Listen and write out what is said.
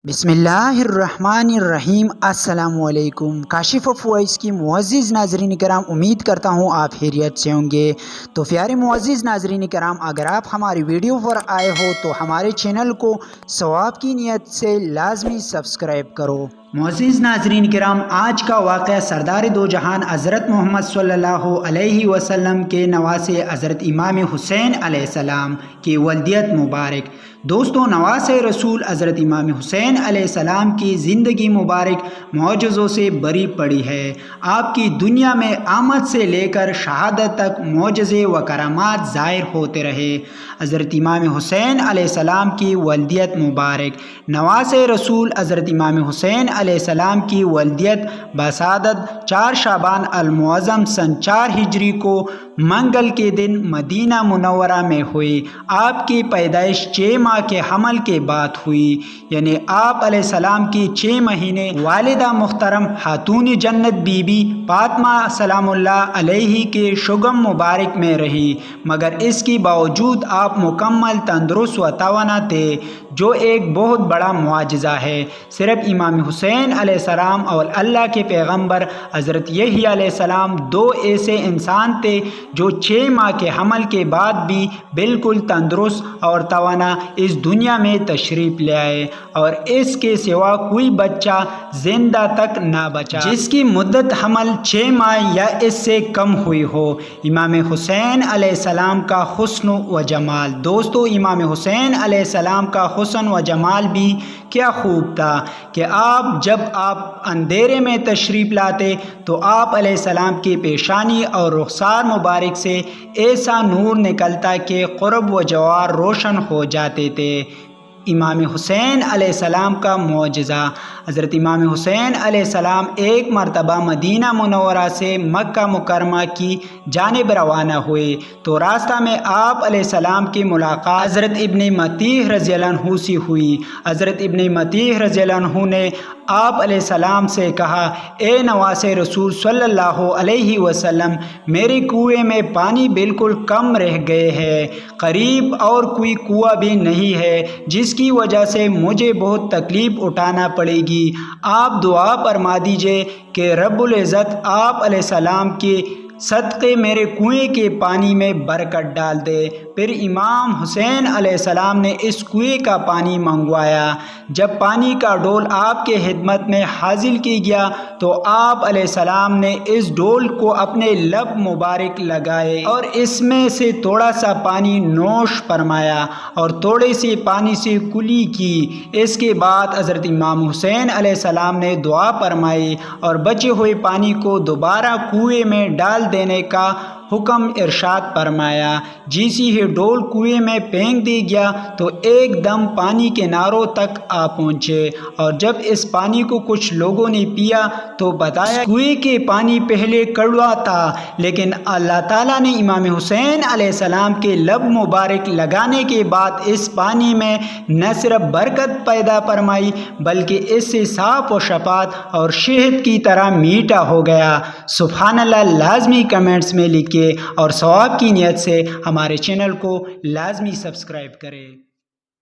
بسم اللہ الرحمن الرحیم۔ السلام علیکم۔ کاشف آف وائس کی معزز ناظرین کرام، امید کرتا ہوں آپ خیریت سے ہوں گے۔ تو پیارے معزز ناظرین کرام، اگر آپ ہماری ویڈیو پر آئے ہو تو ہمارے چینل کو ثواب کی نیت سے لازمی سبسکرائب کرو۔ معزز ناظرین کرام، آج کا واقعہ سردار دو جہان حضرت محمد صلی اللہ علیہ وسلم کے نواسے حضرت امام حسین علیہ السلام کی ولدیت مبارک۔ دوستو، نواسے رسول حضرت امام حسین علیہ السلام کی زندگی مبارک معجزوں سے بری پڑی ہے۔ آپ کی دنیا میں آمد سے لے کر شہادت تک معجزے و کرامات ظاہر ہوتے رہے۔ حضرت امام حسین علیہ السلام کی ولدیت مبارک۔ نواسے رسول حضرت امام حسین علیہ السلام کی ولدیت بسعادت 4 شعبان المعظم سن 4 ہجری کو منگل کے دن مدینہ منورہ میں ہوئی۔ آپ کی پیدائش 6 ماہ کے حمل کے بعد ہوئی، یعنی آپ علیہ السلام کی 6 مہینے والدہ محترم خاتون جنت بی بی فاطمہ سلام اللہ علیہ کے شگم مبارک میں رہی، مگر اس کے باوجود آپ مکمل تندرست و توانا تھے، جو ایک بہت بڑا معجزہ ہے۔ صرف امام حسین علیہ السلام اور اللہ کے پیغمبر حضرت یحییٰ علیہ السلام 2 ایسے انسان تھے جو 6 ماہ کے حمل کے بعد بھی بالکل تندرست اور توانا اس دنیا میں تشریف لے آئے، اور اس کے سوا کوئی بچہ زندہ تک نہ بچا جس کی مدت حمل 6 ماہ یا اس سے کم ہوئی ہو۔ امام حسین علیہ السلام کا حسن و جمال۔ دوستو، امام حسین علیہ السلام کا حسن و جمال بھی کیا خوب تھا کہ جب آپ اندھیرے میں تشریف لاتے تو آپ علیہ السلام کی پیشانی اور رخسار مبارک سے ایسا نور نکلتا کہ قرب و جوار روشن ہو جاتے تھے۔ امام حسین علیہ السلام کا معجزہ۔ حضرت امام حسین علیہ السلام ایک مرتبہ مدینہ منورہ سے مکہ مکرمہ کی جانب روانہ ہوئے تو راستہ میں آپ علیہ السلام کی ملاقات حضرت ابن مطیع رضی اللہ عنہ سے ہوئی۔ حضرت ابن مطیع رضی اللہ عنہ نے آپ علیہ السلام سے کہا، اے نواسے رسول صلی اللہ علیہ وسلم، میرے کنویں میں پانی بالکل کم رہ گئے ہے، قریب اور کوئی کنواں بھی نہیں ہے، جس کی وجہ سے مجھے بہت تکلیف اٹھانا پڑے گی۔ آپ دعا فرما دیجئے کہ رب العزت آپ علیہ السلام کے صدقے میرے کنویں کے پانی میں برکت ڈال دے۔ پھر امام حسین علیہ السلام نے اس کنویں کا پانی منگوایا۔ جب پانی کا ڈول آپ کے خدمت میں حاضر کی گیا تو آپ علیہ السلام نے اس ڈول کو اپنے لب مبارک لگائے اور اس میں سے تھوڑا سا پانی نوش فرمایا اور تھوڑے سے پانی سے کلی کی۔ اس کے بعد حضرت امام حسین علیہ السلام نے دعا فرمائی اور بچے ہوئے پانی کو دوبارہ کنویں میں ڈال دینے کا حکم ارشاد فرمایا۔ جیسے ہی ڈول کنویں میں پھینک دی گیا تو ایک دم پانی کناروں تک آ پہنچے، اور جب اس پانی کو کچھ لوگوں نے پیا تو بتایا کنویں کے پانی پہلے کڑوا تھا، لیکن اللہ تعالیٰ نے امام حسین علیہ السلام کے لب مبارک لگانے کے بعد اس پانی میں نہ صرف برکت پیدا فرمائی بلکہ اس سے صاف و شفاف اور شہد کی طرح میٹھا ہو گیا۔ سبحان اللہ لازمی کمنٹس میں لکھیں اور ثواب کی نیت سے ہمارے چینل کو لازمی سبسکرائب کریں۔